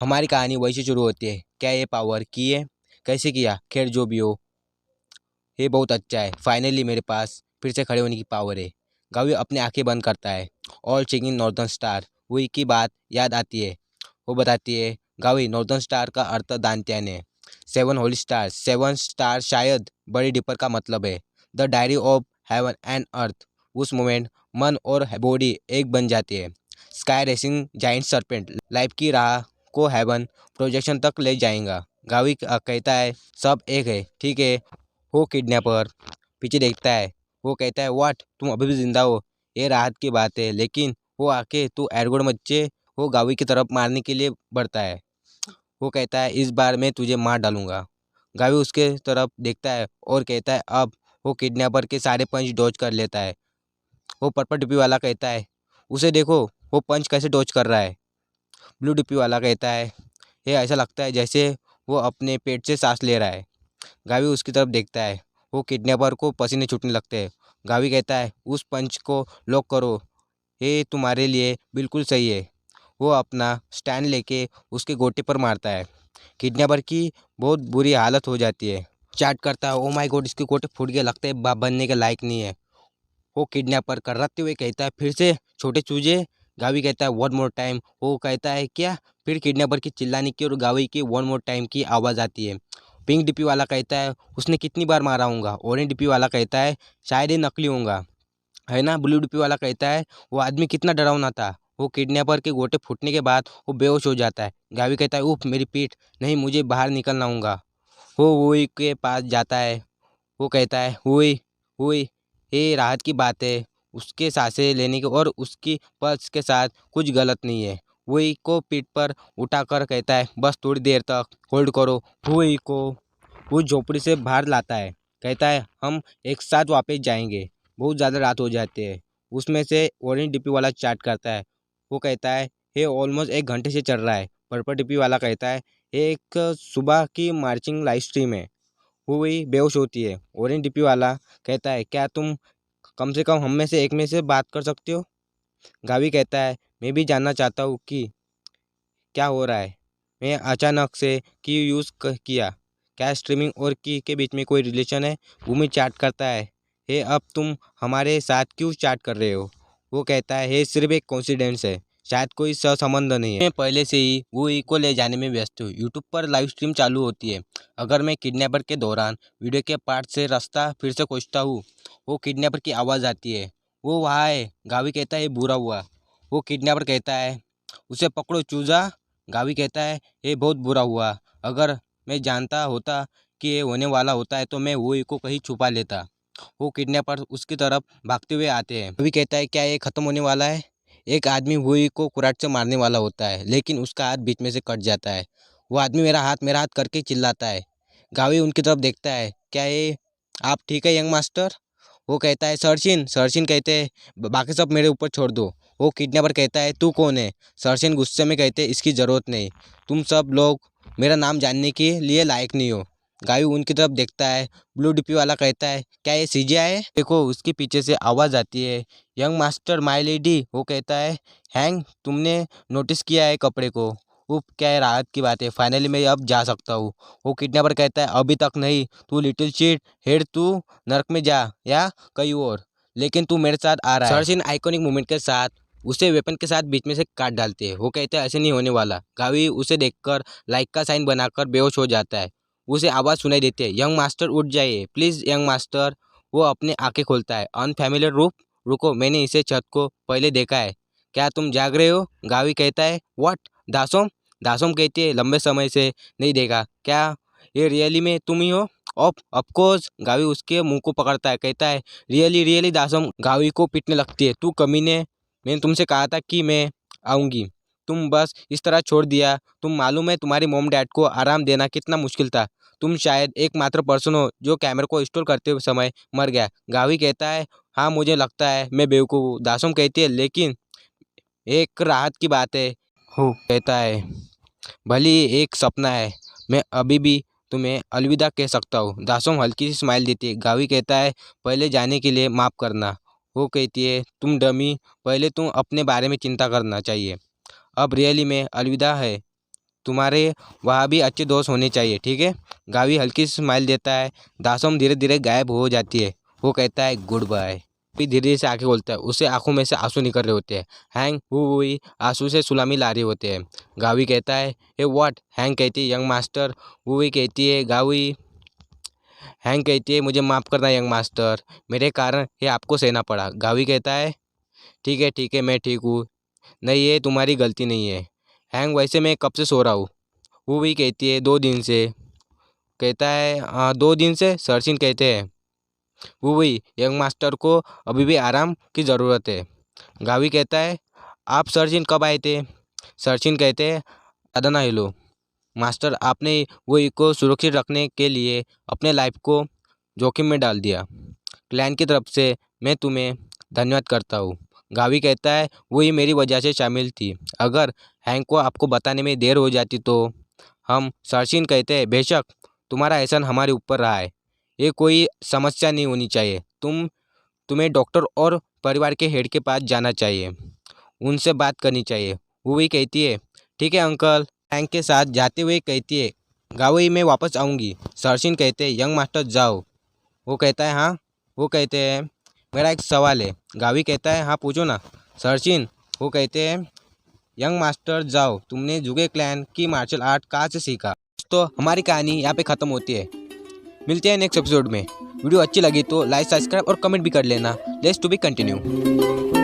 हमारी कहानी वहीं से शुरू होती है। क्या ये पावर की है, कैसे किया, खैर जो भी हो, ये बहुत अच्छा है। फाइनली मेरे पास फिर से खड़े होने की पावर है। गावी अपनी आंखें बंद करता है। ऑल चेकिंग नॉर्दर्न स्टार हुई की बात याद आती है। वो बताती है, गावी नॉर्दर्न स्टार का अर्थ दांत्यान है। Seven Holi star, seven star शायद बड़ी डिपर का मतलब है। The diary of heaven and earth. उस मोमेंट मन और बॉडी एक बन जाती है। Sky racing giant serpent life की राह को हेवन प्रोजेक्शन तक ले जाएगा। गावी कहता है, सब एक है, ठीक है। वो किडनैपर पीछे देखता है। वो कहता है, व्हाट, तुम अभी भी जिंदा हो? ये राहत की बात है, लेकिन वो आके तू एडगोड बच्चे वो गावी की तरफ मारने के लिए बढ़ता है। वो कहता है, इस बार मैं तुझे मार डालूंगा। गावी उसके तरफ देखता है और कहता है, अब वो किडनैपर के सारे पंच डॉज कर लेता है। वो पर्पल डिब्बी वाला कहता है, उसे देखो, वो पंच कैसे डॉज कर रहा है। ब्लू डिब्बी वाला कहता है, ये ऐसा लगता है जैसे वो अपने पेट से सांस ले रहा है। गावी उसकी तरफ देखता है। वो किडनैपर को पसीने छूटने लगते हैं। गावी कहता है, उस पंच को लॉक करो, ये तुम्हारे लिए बिल्कुल सही है। वो अपना स्टैंड लेके उसके गोटे पर मारता है। किडनैपर की बहुत बुरी हालत हो जाती है। चैट करता है, ओ माय गॉड, इसके गोटे फूट गए, लगता है बनने के लायक नहीं है। वो किडनैपर कराते हुए कहता है, फिर से छोटे चूजे। गावी कहता है, वन मोर टाइम। वो कहता है, क्या? फिर किडनैपर की चिल्लाने की और गावी की वन मोर टाइम की आवाज़ आती है। पिंक डीपी वाला कहता है, उसने कितनी बार मारा होगा। ऑरेंज डीपी वाला कहता है, शायद ये नकली होगा, है ना। ब्लू डीपी वाला कहता है, वो आदमी कितना डरावना था। वो किडनैपर के गोटे फूटने के बाद वो बेहोश हो जाता है। गावी कहता है, उफ मेरी पीठ, नहीं मुझे बाहर निकलना होगा। वो वही के पास जाता है। वो कहता है, हुई हुई, ये राहत की बात है। उसके सांसें लेने की और उसकी पल्स के साथ कुछ गलत नहीं है। वही को पीठ पर उठाकर कहता है, बस थोड़ी देर तक होल्ड करो। वही को वो झोपड़ी से बाहर लाता है। कहता है, हम एक साथ वापस जाएंगे, बहुत ज़्यादा रात हो जाती है। उसमें से ऑरेंज डिब्बी वाला चार्ट करता है। वो कहता है, ये ऑलमोस्ट 1 घंटे से चल रहा है। पर्पल डिब्बी वाला कहता है, एक सुबह की मार्चिंग लाइव स्ट्रीम है। वो वही बेहोश होती है। ऑरेंज डिब्बी वाला कहता है, क्या तुम कम से कम हम में से बात कर सकते हो? गावी कहता है, मैं भी जानना चाहता हूँ कि क्या हो रहा है। मैं अचानक से की यूज़ किया, क्या स्ट्रीमिंग और की के बीच में कोई रिलेशन है? भूमि चैट करता है, हे अब तुम हमारे साथ क्यों चैट कर रहे हो? वो कहता है, हे सिर्फ एक कोइंसिडेंस है, शायद कोई सहसंबंध नहीं है। मैं पहले से ही वो ई को ले जाने में व्यस्त हूँ। यूट्यूब पर लाइव स्ट्रीम चालू होती है। अगर मैं किडनैपर के दौरान वीडियो के पार्ट से रास्ता फिर से खोजता हूँ, वो किडनैपर की आवाज़ आती है, वो वहाँ है। गावी कहता है, बुरा हुआ। वो किडनैपर कहता है, उसे पकड़ो चूजा। गावी कहता है, ये बहुत बुरा हुआ। अगर मैं जानता होता कि ये होने वाला होता है तो मैं वो को कहीं छुपा लेता। वो किडनैपर उसकी तरफ भागते हुए आते हैं। गावी कहता है, क्या ये खत्म होने वाला है? एक आदमी वही को कुराट से मारने वाला होता है, लेकिन उसका हाथ बीच में से कट जाता है। वो आदमी मेरा हाथ करके चिल्लाता है। गावी उनकी तरफ देखता है, क्या ये आप ठीक है यंग मास्टर? वो कहता है, सरशिन। सरशिन कहते हैं, बाकी सब मेरे ऊपर छोड़ दो। वो किडनैपर कहता है, तू कौन है? सरशिन गुस्से में कहते हैं, इसकी ज़रूरत नहीं, तुम सब लोग मेरा नाम जानने के लिए लायक नहीं हो। गावी उनकी तरफ देखता है। ब्लू डीपी वाला कहता है, क्या ये सीजिया है? देखो उसके पीछे से आवाज़ आती है, यंग मास्टर माय लेडी। वो कहता है, हैंग, तुमने नोटिस किया है कपड़े को? उफ, क्या है राहत की बात है, फाइनली मैं अब जा सकता हूँ। वो किडनैपर कहता है, अभी तक नहीं, तू लिटिल चीट हेड, तू नर्क में जा या कहीं और, लेकिन तू मेरे साथ आ रहा है। सर्जिन आइकॉनिक मूवमेंट के साथ उसे वेपन के साथ बीच में से काट डालते हैं। वो कहते हैं, ऐसे नहीं होने वाला। गावी उसे देखकर लाइक का साइन बनाकर बेहोश हो जाता है। उसे आवाज़ सुनाई देती है, यंग मास्टर उठ जाइए प्लीज़ यंग मास्टर। वो अपने आंखें खोलता है। अनफैमिलियर रूप, रुको, मैंने इसे छत को पहले देखा है, क्या तुम जाग रहे हो? गावी कहता है, व्हाट, दासोम? दासोम कहती है, लंबे समय से नहीं देखा, क्या ये रियली में तुम ही हो? Of course. गावी उसके मुंह को पकड़ता है, कहता है, रियली रियली दासम। गावी को पीटने लगती है, तू कमीने, मैंने तुमसे कहा था कि मैं आऊँगी, तुम बस इस तरह छोड़ दिया। तुम मालूम है तुम्हारी मॉम डैड को आराम देना कितना मुश्किल था। तुम शायद एकमात्र पर्सन हो जो कैमरे को इंस्टॉल करते हुए समय मर गया। गावी कहता है, हाँ मुझे लगता है मैं बेवकूफ़ हूँ। दासम कहती है, लेकिन एक राहत की बात है। हो कहता है, भले ही एक सपना है, मैं अभी भी तुम्हें अलविदा कह सकता हूँ। दासोम हल्की सी स्माइल देती है। गावी कहता है, पहले जाने के लिए माफ़ करना। वो कहती है, तुम डमी, पहले तुम अपने बारे में चिंता करना चाहिए। अब रियली में अलविदा है, तुम्हारे वहाँ भी अच्छे दोस्त होने चाहिए, ठीक है। गावी हल्की सी स्माइल देता है। दासोम धीरे धीरे गायब हो जाती है। वो कहता है गुड बाय। फिर धीरे धीरे से आंखें खोलता है। उससे आंखों में से आंसू निकल रहे होते हैं। हैंग हुई आंसू से सुलामी ला रहे होते हैं। गावी कहता है हे व्हाट। हैंग कहती है यंग मास्टर। हुई कहती है गावी। हैंग कहती है मुझे माफ़ करना यंग मास्टर, मेरे कारण ये आपको सहना पड़ा। गावी कहता है ठीक है मैं ठीक हूँ। नहीं ये तुम्हारी गलती नहीं है। हैंग वैसे मैं कब से सो रहा हूँ। वो भी कहती है 2 दिन से। कहता है हाँ 2 दिन से। सरचिन कहते हैं वो वही यंग मास्टर को अभी भी आराम की ज़रूरत है। गावी कहता है आप सरचिन कब आए थे। सरचिन कहते हैं ज़्यादा ना हिलो मास्टर, आपने वही को सुरक्षित रखने के लिए अपने लाइफ को जोखिम में डाल दिया। क्लैन की तरफ से मैं तुम्हें धन्यवाद करता हूँ। गावी कहता है वही मेरी वजह से शामिल थी। अगर हैंक को आपको बताने में देर हो जाती तो हम। सरचिन कहते हैं बेशक तुम्हारा एहसान हमारे ऊपर रहा है। ये कोई समस्या नहीं होनी चाहिए। तुम्हें डॉक्टर और परिवार के हेड के पास जाना चाहिए, उनसे बात करनी चाहिए। वो भी कहती है ठीक है अंकल। हैंक के साथ जाते हुए कहती है गावी मैं वापस आऊँगी। सरचिन कहते हैं यंग मास्टर जाओ। वो कहता है हाँ। वो कहते हैं मेरा एक सवाल है। गावी कहता है हाँ पूछो ना। सरचिन वो कहते हैं यंग मास्टर जाओ तुमने जुगे क्लैन की मार्शल आर्ट कहाँ से सीखा। तो हमारी कहानी यहाँ पे ख़त्म होती है। मिलते हैं नेक्स्ट एपिसोड में। वीडियो अच्छी लगी तो लाइक सब्सक्राइब और कमेंट भी कर लेना। Let's to be continue.